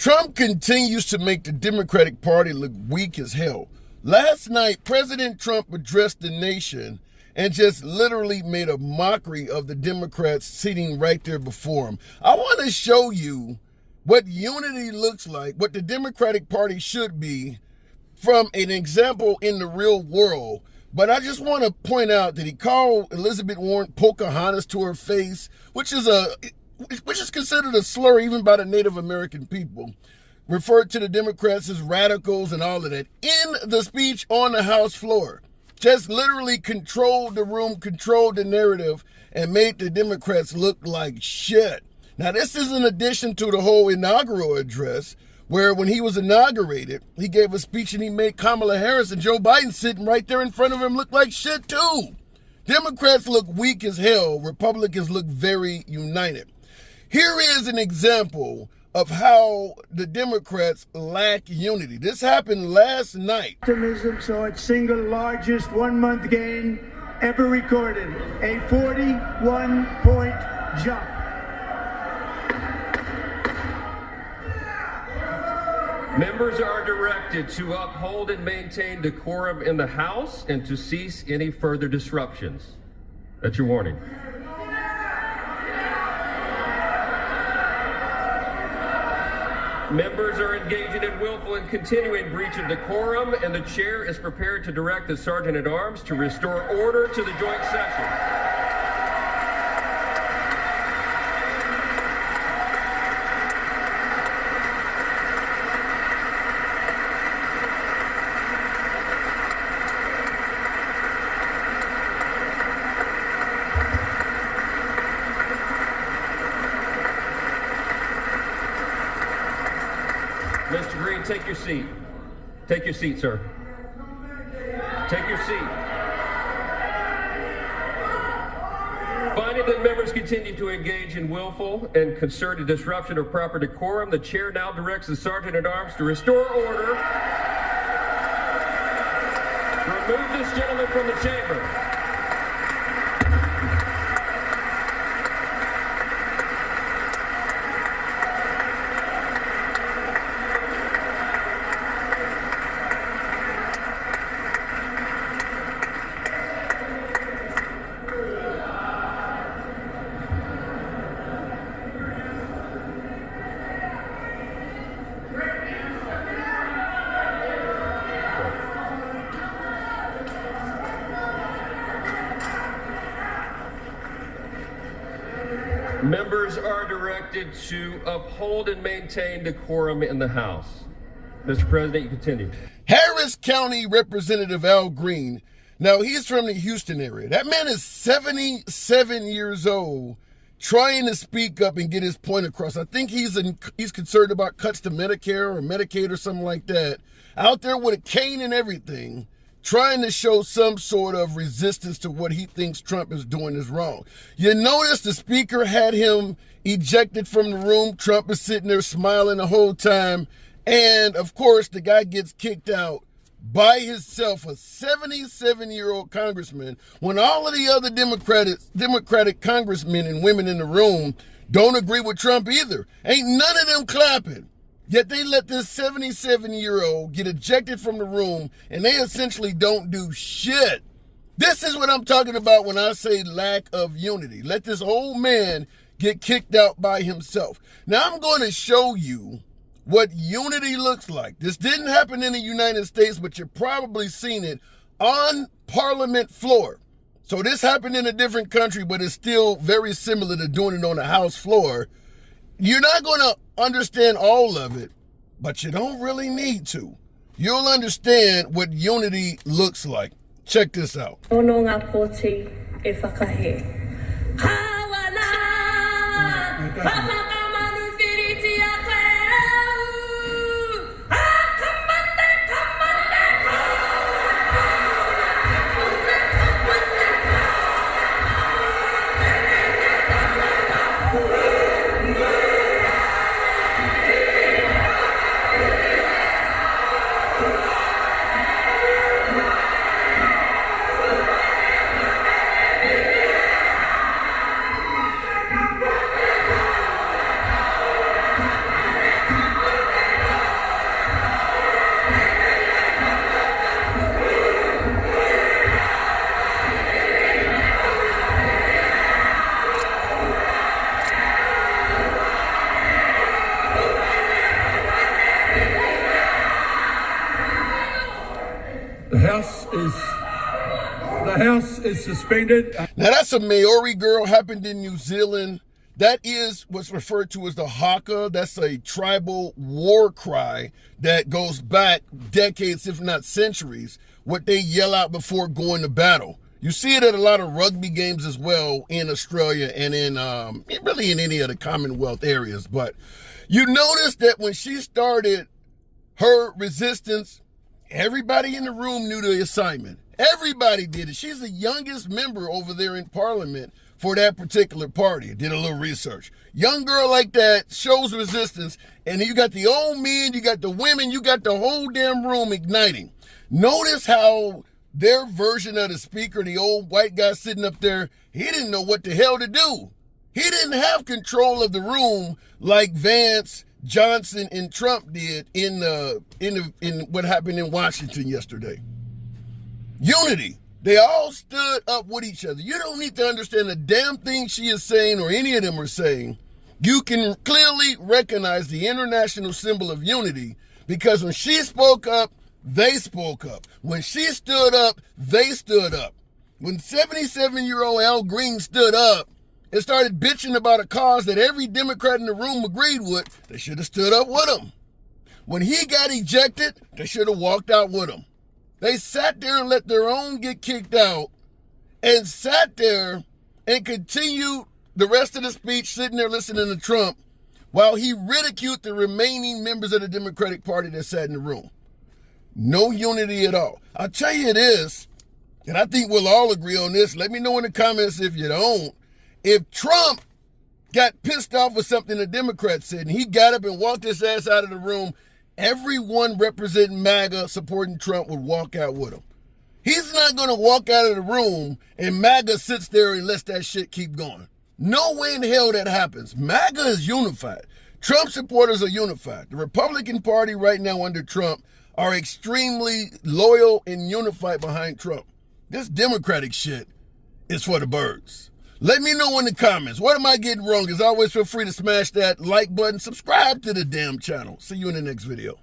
Trump continues to make the Democratic Party look weak as hell. Last night, President Trump addressed the nation and just literally made a mockery of the Democrats sitting right there before him. I want to show you what unity looks like, what the Democratic Party should be from an example in the real world. But I just want to point out that he called Elizabeth Warren Pocahontas to her face, which is considered a slur even by the Native American people. Referred to the Democrats as radicals and all of that in the speech on the House floor. Just literally controlled the room, controlled the narrative, and made the Democrats look like shit. Now, this is in addition to the whole inaugural address, where when he was inaugurated, he gave a speech and he made Kamala Harris and Joe Biden sitting right there in front of him look like shit too. Democrats look weak as hell. Republicans look very united. Here is an example of how the Democrats lack unity. This happened last night. Optimism saw its single largest one-month gain ever recorded, a 41-point jump. Members are directed to uphold and maintain decorum in the House and to cease any further disruptions. That's your warning. Members are engaging in willful and continuing breach of decorum, and the chair is prepared to direct the Sergeant-at-Arms to restore order to the joint session. Mr. Green, take your seat. Take your seat, sir. Take your seat. Finding that members continue to engage in willful and concerted disruption of proper decorum, the chair now directs the Sergeant-at-Arms to restore order. Remove this gentleman from the chamber. Members are directed to uphold and maintain decorum in the House. Mr. President, you continue. Harris County Representative Al Green. Now, he's from the Houston area. That man is 77 years old, trying to speak up and get his point across. I think he's concerned about cuts to Medicare or Medicaid or something like that. Out there with a cane and everything, trying to show some sort of resistance to what he thinks Trump is doing is wrong. You notice the speaker had him ejected from the room. Trump is sitting there smiling the whole time. And, of course, the guy gets kicked out by himself, a 77-year-old congressman, when all of the other Democratic congressmen and women in the room don't agree with Trump either. Ain't none of them clapping. Yet they let this 77-year-old get ejected from the room, and they essentially don't do shit. This is what I'm talking about when I say lack of unity. Let this old man get kicked out by himself. Now, I'm going to show you what unity looks like. This didn't happen in the United States, but you've probably seen it on Parliament floor. So this happened in a different country, but it's still very similar to doing it on the House floor. You're not going to understand all of it, but you don't really need to. You'll understand what unity looks like. Check this out. House is suspended. Now that's a Maori girl, happened in New Zealand. That is what's referred to as the haka. That's a tribal war cry that goes back decades, if not centuries, what they yell out before going to battle. You see it at a lot of rugby games as well in Australia and in really in any of the Commonwealth areas. But you notice that when she started her resistance, everybody in the room knew the assignment. Everybody did it. She's the youngest member over there in Parliament for that particular party. Did a little research. Young girl like that shows resistance, and you got the old men, you got the women, you got the whole damn room igniting. Notice how their version of the speaker, the old white guy sitting up there, he didn't know what the hell to do. He didn't have control of the room like Vance, Johnson, and Trump did in what happened in Washington yesterday. Unity. They all stood up with each other. You don't need to understand the damn thing she is saying or any of them are saying. You can clearly recognize the international symbol of unity because when she spoke up, they spoke up. When she stood up, they stood up. When 77-year-old Al Green stood up and started bitching about a cause that every Democrat in the room agreed with, they should have stood up with him. When he got ejected, they should have walked out with him. They sat there and let their own get kicked out and sat there and continued the rest of the speech sitting there listening to Trump while he ridiculed the remaining members of the Democratic Party that sat in the room. No unity at all. I'll tell you this, and I think we'll all agree on this. Let me know in the comments if you don't. If Trump got pissed off with something the Democrats said and he got up and walked his ass out of the room, everyone representing MAGA supporting Trump would walk out with him. He's not going to walk out of the room and MAGA sits there and lets that shit keep going. No way in hell that happens. MAGA is unified. Trump supporters are unified. The Republican Party right now under Trump are extremely loyal and unified behind Trump. This Democratic shit is for the birds. Let me know in the comments. What am I getting wrong? As always, feel free to smash that like button. Subscribe to the damn channel. See you in the next video.